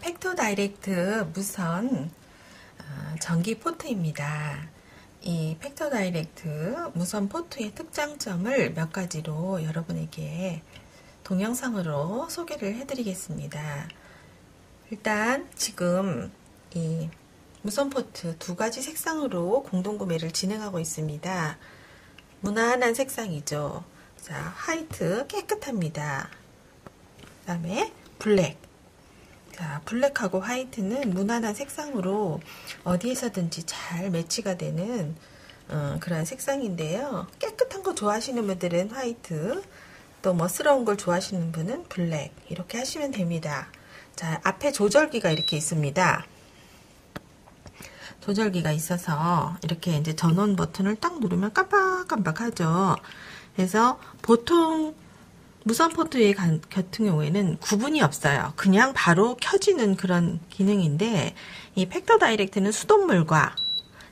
팩토 다이렉트 무선 전기 포트입니다. 이 팩토 다이렉트 무선 포트의 특장점을 몇 가지로 여러분에게 동영상으로 소개를 해드리겠습니다. 일단 지금 이 무선 포트 두 가지 색상으로 공동구매를 진행하고 있습니다. 무난한 색상이죠. 자, 화이트 깨끗합니다. 그 다음에 블랙. 자, 블랙하고 화이트는 무난한 색상으로 어디에서든지 잘 매치가 되는 그런 색상인데요. 깨끗한 거 좋아하시는 분들은 화이트, 또 멋스러운 걸 좋아하시는 분은 블랙, 이렇게 하시면 됩니다. 자, 앞에 조절기가 이렇게 있습니다. 조절기가 있어서 이렇게 이제 전원 버튼을 딱 누르면 깜빡깜빡하죠. 그래서 보통 무선 포트 같은 경우에는 구분이 없어요. 그냥 바로 켜지는 그런 기능인데, 이 팩토 다이렉트는 수돗물과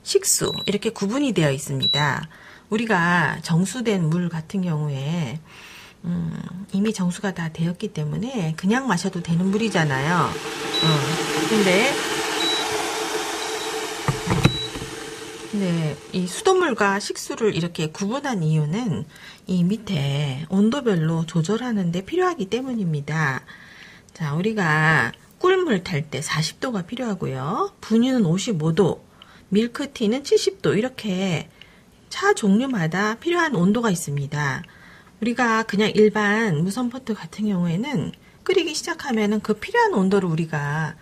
식수 이렇게 구분이 되어 있습니다. 우리가 정수된 물 같은 경우에 이미 정수가 다 되었기 때문에 그냥 마셔도 되는 물이잖아요. 근데 이 수돗물과 식수를 이렇게 구분한 이유는 이 밑에 온도별로 조절하는 데 필요하기 때문입니다. 자, 우리가 꿀물 탈 때 40도가 필요하고요. 분유는 55도, 밀크티는 70도, 이렇게 차 종류마다 필요한 온도가 있습니다. 우리가 그냥 일반 무선 포트 같은 경우에는 끓이기 시작하면은 그 필요한 온도를 우리가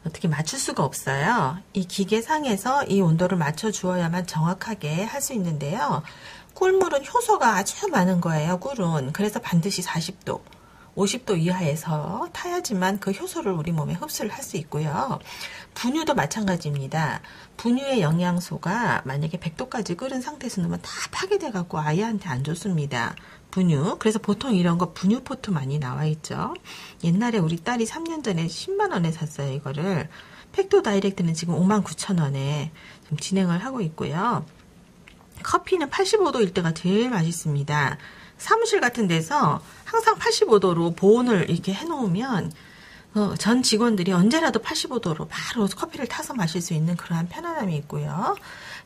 어떻게 맞출 수가 없어요. 이 기계상에서 이 온도를 맞춰 주어야만 정확하게 할 수 있는데요. 꿀물은 효소가 아주 많은 거예요. 꿀은. 그래서 반드시 40도, 50도 이하에서 타야지만 그 효소를 우리 몸에 흡수를 할 수 있고요. 분유도 마찬가지입니다. 분유의 영양소가 만약에 100도까지 끓은 상태에서 넣으면 다 파괴돼 갖고 아이한테 안 좋습니다. 분유. 그래서 보통 이런 거 분유 포트 많이 나와 있죠. 옛날에 우리 딸이 3년 전에 10만 원에 샀어요. 이거를. 팩토 다이렉트는 지금 59,000원에 좀 진행을 하고 있고요. 커피는 85도일 때가 제일 맛있습니다. 사무실 같은 데서 항상 85도로 보온을 이렇게 해놓으면 전 직원들이 언제라도 85도로 바로 커피를 타서 마실 수 있는 그러한 편안함이 있고요.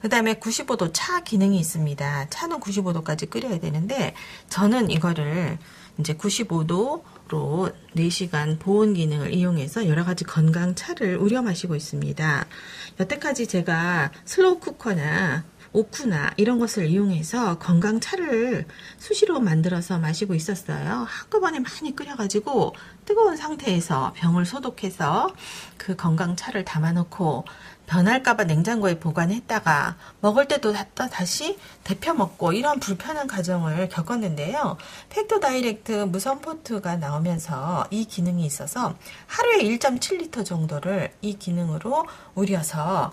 그 다음에 95도 차 기능이 있습니다. 차는 95도까지 끓여야 되는데 저는 이거를 이제 95도로 4시간 보온 기능을 이용해서 여러 가지 건강 차를 우려 마시고 있습니다. 여태까지 제가 슬로우 쿠커나 오쿠나 이런 것을 이용해서 건강 차를 수시로 만들어서 마시고 있었어요. 한꺼번에 많이 끓여가지고 뜨거운 상태에서 병을 소독해서 그 건강 차를 담아놓고 변할까봐 냉장고에 보관했다가 먹을 때도 다시 데펴 먹고 이런 불편한 과정을 겪었는데요. 팩토 다이렉트 무선 포트가 나오면서 이 기능이 있어서 하루에 1.7리터 정도를 이 기능으로 우려서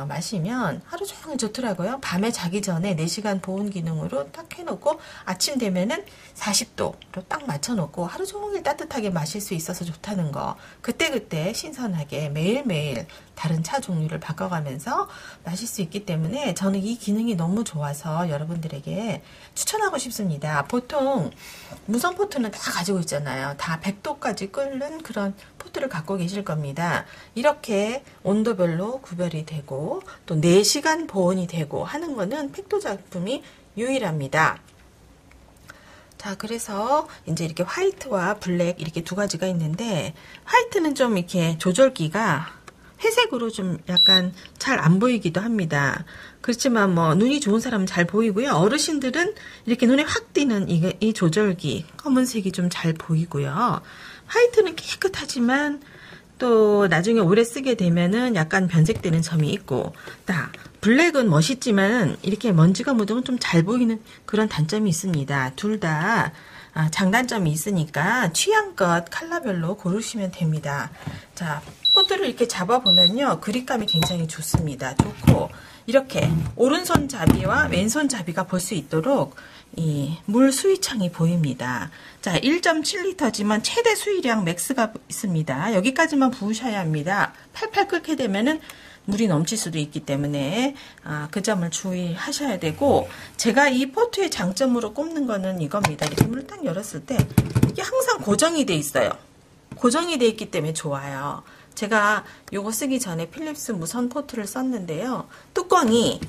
마시면 하루 종일 좋더라고요. 밤에 자기 전에 4시간 보온 기능으로 딱 해놓고 아침 되면은 40도로 딱 맞춰놓고 하루 종일 따뜻하게 마실 수 있어서 좋다는 거. 그때그때 신선하게 매일매일 다른 차 종류를 바꿔가면서 마실 수 있기 때문에 저는 이 기능이 너무 좋아서 여러분들에게 추천하고 싶습니다. 보통 무선 포트는 다 가지고 있잖아요. 다 100도까지 끓는 그런 포트를 갖고 계실 겁니다. 이렇게 온도별로 구별이 되고 또 4시간 보온이 되고 하는 거는 팩토 제품이 유일합니다. 자, 그래서 이제 이렇게 화이트와 블랙 이렇게 두 가지가 있는데 화이트는 좀 이렇게 조절기가 회색으로 좀 약간 잘 안 보이기도 합니다. 그렇지만 뭐 눈이 좋은 사람은 잘 보이고요. 어르신들은 이렇게 눈에 확 띄는 이 조절기 검은색이 좀 잘 보이고요. 화이트는 깨끗하지만 또 나중에 오래 쓰게 되면은 약간 변색되는 점이 있고, 블랙은 멋있지만 이렇게 먼지가 묻으면 좀 잘 보이는 그런 단점이 있습니다. 둘 다 장단점이 있으니까 취향껏 컬러별로 고르시면 됩니다. 자, 포트를 이렇게 잡아보면요. 그립감이 굉장히 좋습니다. 좋고 이렇게 오른손 잡이와 왼손 잡이가 볼 수 있도록 이 물 수위창이 보입니다. 자, 1.7리터지만 최대 수위량 맥스가 있습니다. 여기까지만 부으셔야 합니다. 팔팔 끓게 되면은 물이 넘칠 수도 있기 때문에 그 점을 주의하셔야 되고, 제가 이 포트의 장점으로 꼽는 거는 이겁니다. 이렇게 문을 딱 열었을 때 이게 항상 고정이 돼 있어요. 고정이 되어 있기 때문에 좋아요. 제가 요거 쓰기 전에 필립스 무선 포트를 썼는데요. 뚜껑이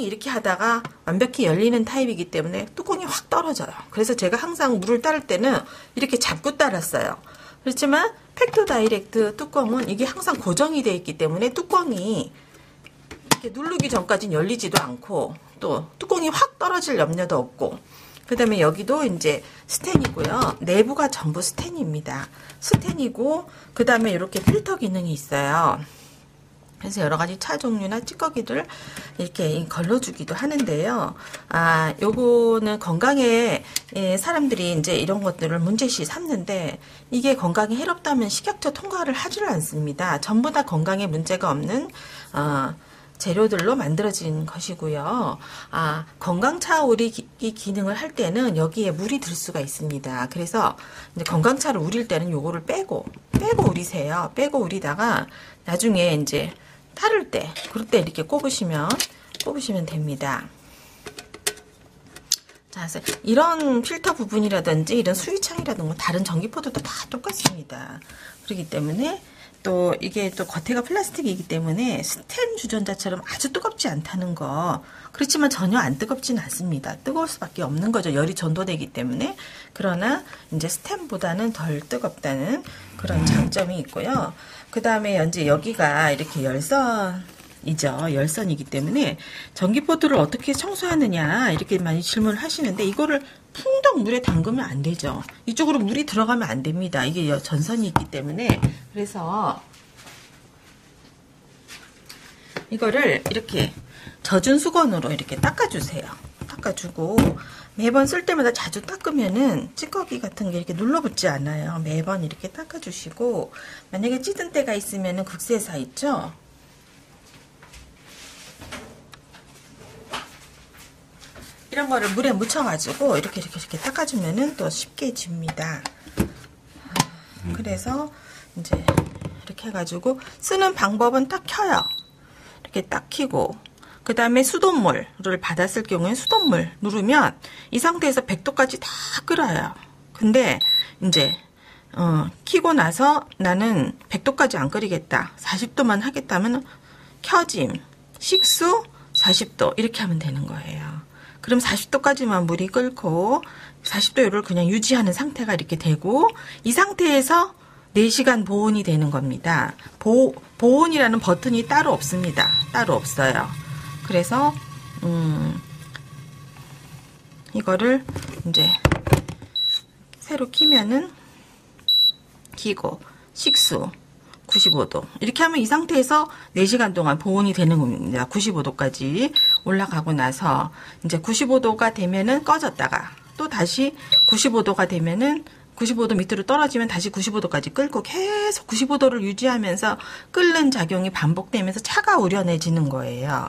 이렇게 하다가 완벽히 열리는 타입이기 때문에 뚜껑이 확 떨어져요. 그래서 제가 항상 물을 따를 때는 이렇게 잡고 따랐어요. 그렇지만 팩토 다이렉트 뚜껑은 이게 항상 고정이 되어 있기 때문에 뚜껑이 이렇게 누르기 전까지는 열리지도 않고 또 뚜껑이 확 떨어질 염려도 없고, 그 다음에 여기도 이제 스텐이고요. 내부가 전부 스텐입니다. 스텐이고, 그 다음에 이렇게 필터 기능이 있어요. 그래서 여러 가지 차 종류나 찌꺼기들 이렇게 걸러주기도 하는데요. 요거는 건강에 사람들이 이제 이런 것들을 문제시 삼는데, 이게 건강에 해롭다면 식약처 통과를 하지를 않습니다. 전부 다 건강에 문제가 없는, 재료들로 만들어진 것이고요. 건강차 우리기 기능을 할 때는 여기에 물이 들 수가 있습니다. 그래서 이제 건강차를 우릴 때는 요거를 빼고 우리세요. 빼고 우리다가 나중에 이제 타를 때, 그럴 때 이렇게 꼽으시면 됩니다. 자, 이런 필터 부분이라든지 이런 수위창이라든가 다른 전기포트도 다 똑같습니다. 그렇기 때문에 또 이게 또 겉에가 플라스틱이기 때문에 스텐 주전자처럼 아주 뜨겁지 않다는 거. 그렇지만 전혀 안 뜨겁지는 않습니다. 뜨거울 수밖에 없는 거죠. 열이 전도되기 때문에. 그러나 이제 스텐보다는 덜 뜨겁다는 그런 장점이 있고요. 그 다음에 이제 여기가 이렇게 열선이기 때문에 전기포트를 어떻게 청소하느냐 이렇게 많이 질문을 하시는데, 이거를 풍덩 물에 담그면 안 되죠. 이쪽으로 물이 들어가면 안 됩니다. 이게 전선이 있기 때문에. 그래서 이거를 이렇게 젖은 수건으로 이렇게 닦아주세요. 닦아주고 매번 쓸 때마다 자주 닦으면은 찌꺼기 같은 게 이렇게 눌러붙지 않아요. 매번 이렇게 닦아주시고, 만약에 찌든 때가 있으면은 극세사 있죠? 이런 거를 물에 묻혀가지고 이렇게 닦아주면은 또 쉽게 집니다. 그래서 이제 이렇게 해가지고 쓰는 방법은 딱 켜요. 이렇게 딱 켜고, 그 다음에 수돗물을 받았을 경우에 수돗물 누르면 이 상태에서 100도까지 다 끓어요. 근데 이제 켜고 나서 나는 100도까지 안 끓이겠다, 40도만 하겠다면 켜짐, 식수 40도 이렇게 하면 되는 거예요. 그럼 40도까지만 물이 끓고 40도를 그냥 유지하는 상태가 이렇게 되고, 이 상태에서 4시간 보온이 되는 겁니다. 보온이라는 버튼이 따로 없습니다. 따로 없어요. 그래서 이거를 이제 새로 키면은 키고 식수 95도 이렇게 하면 이 상태에서 4시간 동안 보온이 되는 겁니다. 95도까지 올라가고 나서 이제 95도가 되면은 꺼졌다가 또 다시 95도가 되면은 95도 밑으로 떨어지면 다시 95도까지 끓고 계속 95도를 유지하면서 끓는 작용이 반복되면서 차가 우려내지는 거예요.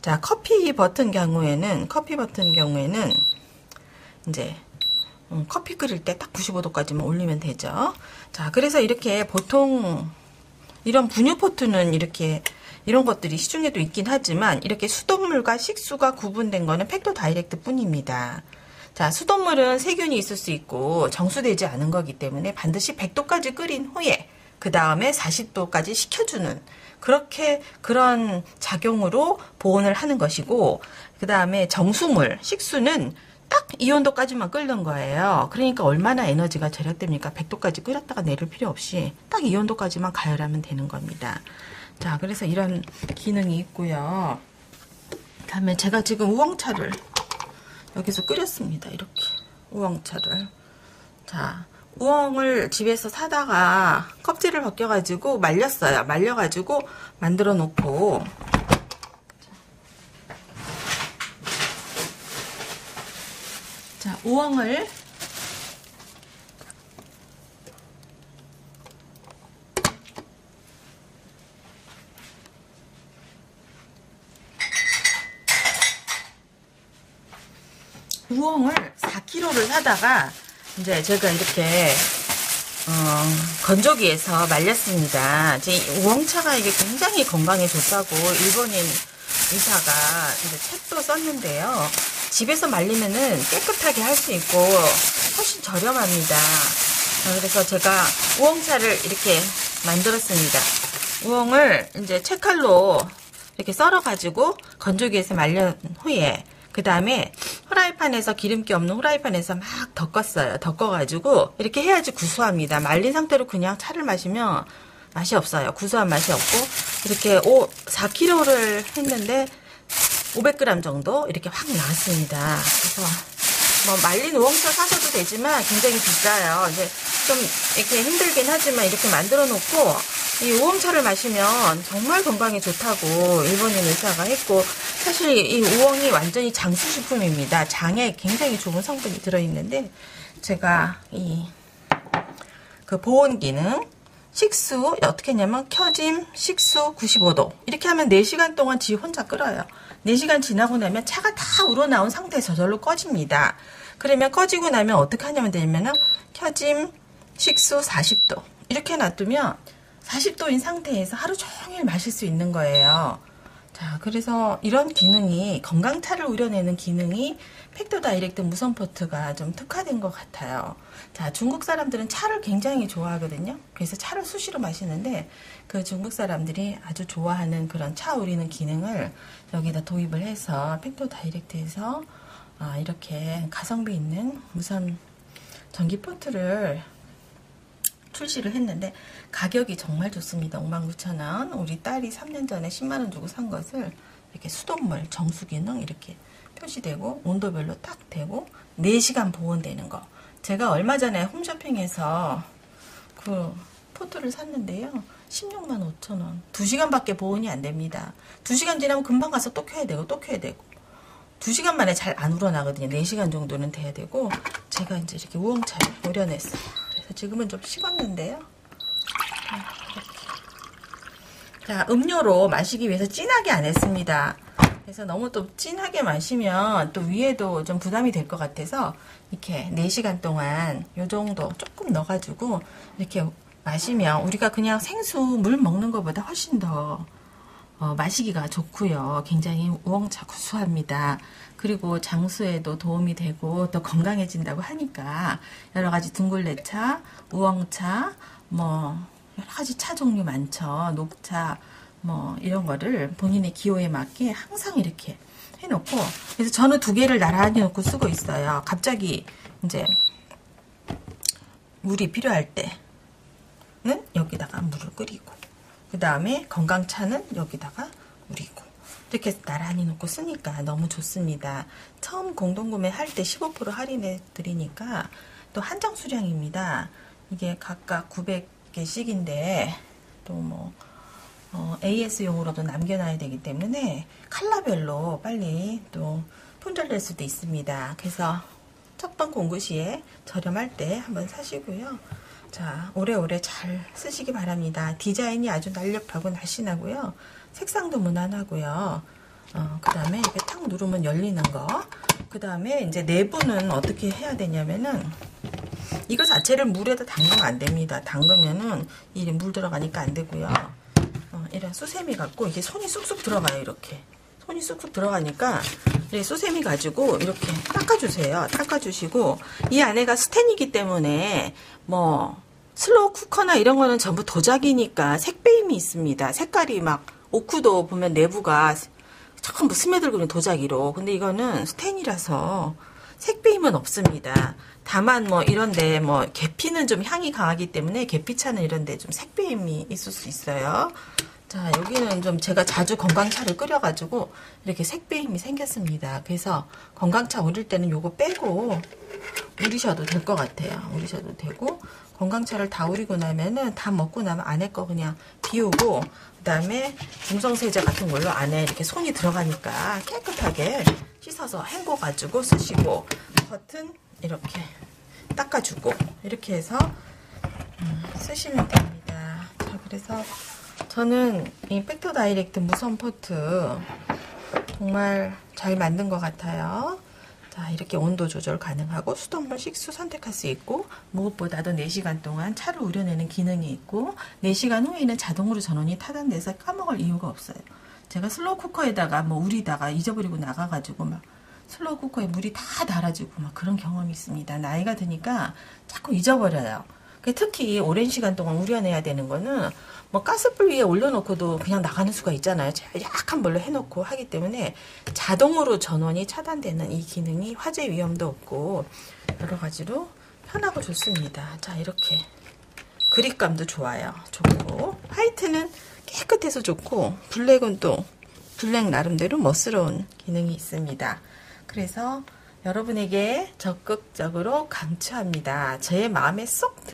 자, 커피 버튼 경우에는 이제 커피 끓일 때 딱 95도까지만 올리면 되죠. 자, 그래서 이렇게 보통 이런 분유포트는 이런 것들이 시중에도 있긴 하지만, 이렇게 수돗물과 식수가 구분된 거는 팩토 다이렉트 뿐입니다. 자, 수돗물은 세균이 있을 수 있고 정수되지 않은 거기 때문에 반드시 100도까지 끓인 후에 그 다음에 40도까지 식혀주는 그런 작용으로 보온을 하는 것이고, 그 다음에 정수물, 식수는 딱 이 온도까지만 끓는 거예요. 그러니까 얼마나 에너지가 절약됩니까? 100도까지 끓였다가 내릴 필요 없이 딱 이 온도까지만 가열하면 되는 겁니다. 자, 그래서 이런 기능이 있고요. 다음에 제가 지금 우엉차를 여기서 끓였습니다. 이렇게 우엉차를. 자, 우엉을 집에서 사다가 껍질을 벗겨가지고 말렸어요. 말려가지고 만들어 놓고, 자, 우엉을 우엉을 4kg를 사다가 이제 제가 이렇게 건조기에서 말렸습니다. 제 우엉차가 이게 굉장히 건강에 좋다고 일본인 의사가 이제 책도 썼는데요. 집에서 말리면은 깨끗하게 할 수 있고 훨씬 저렴합니다. 그래서 제가 우엉차를 이렇게 만들었습니다. 우엉을 이제 채칼로 이렇게 썰어가지고 건조기에서 말린 후에 그 다음에 후라이팬에서 기름기 없는 후라이팬에서 막 덮었어요. 덮어가지고 이렇게 해야지 구수합니다. 말린 상태로 그냥 차를 마시면 맛이 없어요. 구수한 맛이 없고 이렇게 4kg를 했는데 500g 정도 이렇게 확 나왔습니다. 그래서 뭐 말린 우엉차 사셔도 되지만 굉장히 비싸요. 이제 좀 이렇게 힘들긴 하지만 이렇게 만들어 놓고 이 우엉차를 마시면 정말 건강에 좋다고 일본인 의사가 했고, 사실 이 우엉이 완전히 장수식품입니다. 장에 굉장히 좋은 성분이 들어있는데, 제가 그 보온 기능, 식수 어떻게 했냐면 켜짐, 식수 95도 이렇게 하면 4시간 동안 지 혼자 끓어요. 4시간 지나고 나면 차가 다 우러나온 상태에서 저절로 꺼집니다. 그러면 꺼지고 나면 어떻게 하냐면 되면은 켜짐, 식수 40도 이렇게 놔두면 40도인 상태에서 하루 종일 마실 수 있는 거예요. 자, 그래서 이런 기능이, 건강차를 우려내는 기능이 팩토 다이렉트 무선 포트가 좀 특화된 것 같아요. 자, 중국 사람들은 차를 굉장히 좋아하거든요. 그래서 차를 수시로 마시는데 그 중국 사람들이 아주 좋아하는 그런 차 우리는 기능을 여기다 도입을 해서 팩토 다이렉트에서 이렇게 가성비 있는 무선 전기 포트를 출시를 했는데 가격이 정말 좋습니다. 59,000원. 우리 딸이 3년 전에 10만원 주고 산 것을 이렇게 수돗물 정수기능 이렇게 표시되고 온도별로 딱 되고 4시간 보온되는 거. 제가 얼마 전에 홈쇼핑에서 그 포트를 샀는데요. 165,000원. 2시간밖에 보온이 안 됩니다. 2시간 지나면 금방 가서 또 켜야 되고 또 켜야 되고 2시간 만에 잘 안 우러나거든요. 4시간 정도는 돼야 되고, 제가 이제 이렇게 우엉차를 우려냈어요. 그래서 지금은 좀 식었는데요. 자, 음료로 마시기 위해서 진하게 안 했습니다. 그래서 너무 또 진하게 마시면 또 위에도 좀 부담이 될 것 같아서 이렇게 4시간 동안 요 정도 조금 넣어가지고 이렇게 마시면 우리가 그냥 생수 물 먹는 것보다 훨씬 더 마시기가 좋고요. 굉장히 우엉차 구수합니다. 그리고 장수에도 도움이 되고 또 건강해진다고 하니까 여러 가지 둥글레차, 우엉차, 뭐 여러 가지 차 종류 많죠. 녹차 뭐 이런 거를 본인의 기호에 맞게 항상 이렇게 해놓고, 그래서 저는 2개를 나란히 놓고 쓰고 있어요. 갑자기 이제 물이 필요할 때는 여기다가 물을 끓이고, 그 다음에 건강차는 여기다가 우리고 이렇게 나란히 놓고 쓰니까 너무 좋습니다. 처음 공동구매 할 때 15% 할인해 드리니까 또 한정 수량입니다. 이게 각각 900개씩인데 또 뭐 AS용으로도 남겨놔야 되기 때문에 컬러별로 빨리 또 품절될 수도 있습니다. 그래서 첫 번 공구 시에 저렴할 때 한번 사시고요. 자, 오래오래 잘 쓰시기 바랍니다. 디자인이 아주 날렵하고 날씬하고요. 색상도 무난하고요. 그 다음에 이렇게 탁 누르면 열리는 거. 그 다음에 이제 내부는 어떻게 해야 되냐면은 이거 자체를 물에다 담그면 안 됩니다. 담그면은 이 물 들어가니까 안 되고요. 이런 수세미 갖고 이게 손이 쑥쑥 들어가요. 이렇게. 손이 쑥쑥 들어가니까 수세미 가지고 이렇게 닦아주세요. 닦아주시고, 이 안에가 스텐이기 때문에 뭐 슬로우 쿠커나 이런 거는 전부 도자기니까 색배임이 있습니다. 색깔이 막 오크도 보면 내부가 전부 스며들고 있는 도자기로. 근데 이거는 스텐이라서 색배임은 없습니다. 다만 뭐 이런데 뭐 계피는 좀 향이 강하기 때문에 계피차는 이런데 좀 색배임이 있을 수 있어요. 자, 여기는 좀 제가 자주 건강차를 끓여가지고 이렇게 색배임이 생겼습니다. 그래서 건강차 우릴 때는 요거 빼고 우리셔도 될 것 같아요. 우리셔도 되고, 건강차를 다 우리고 나면은 다 먹고 나면 안에 거 그냥 비우고, 그 다음에 중성세제 같은 걸로 안에 이렇게 손이 들어가니까 깨끗하게 씻어서 헹궈가지고 쓰시고, 겉은 이렇게 닦아주고, 이렇게 해서 쓰시면 됩니다. 자, 그래서 저는 이 팩토 다이렉트 무선 포트 정말 잘 만든 것 같아요. 자, 이렇게 온도 조절 가능하고 수돗물 식수 선택할 수 있고, 무엇보다도 4시간 동안 차를 우려내는 기능이 있고, 4시간 후에는 자동으로 전원이 타단돼서 까먹을 이유가 없어요. 제가 슬로우 쿠커에다가 뭐 우리다가 잊어버리고 나가가지고 막 슬로우 쿠커에 물이 다 달아지고 막 그런 경험이 있습니다. 나이가 드니까 자꾸 잊어버려요. 특히 오랜 시간 동안 우려내야 되는 거는 뭐 가스불 위에 올려놓고도 그냥 나가는 수가 있잖아요. 약한 불로 해놓고 하기 때문에 자동으로 전원이 차단되는 이 기능이 화재 위험도 없고 여러 가지로 편하고 좋습니다. 자, 이렇게 그립감도 좋고 화이트는 깨끗해서 좋고 블랙은 또 블랙 나름대로 멋스러운 기능이 있습니다. 그래서 여러분에게 적극적으로 강추합니다. 제 마음에 쏙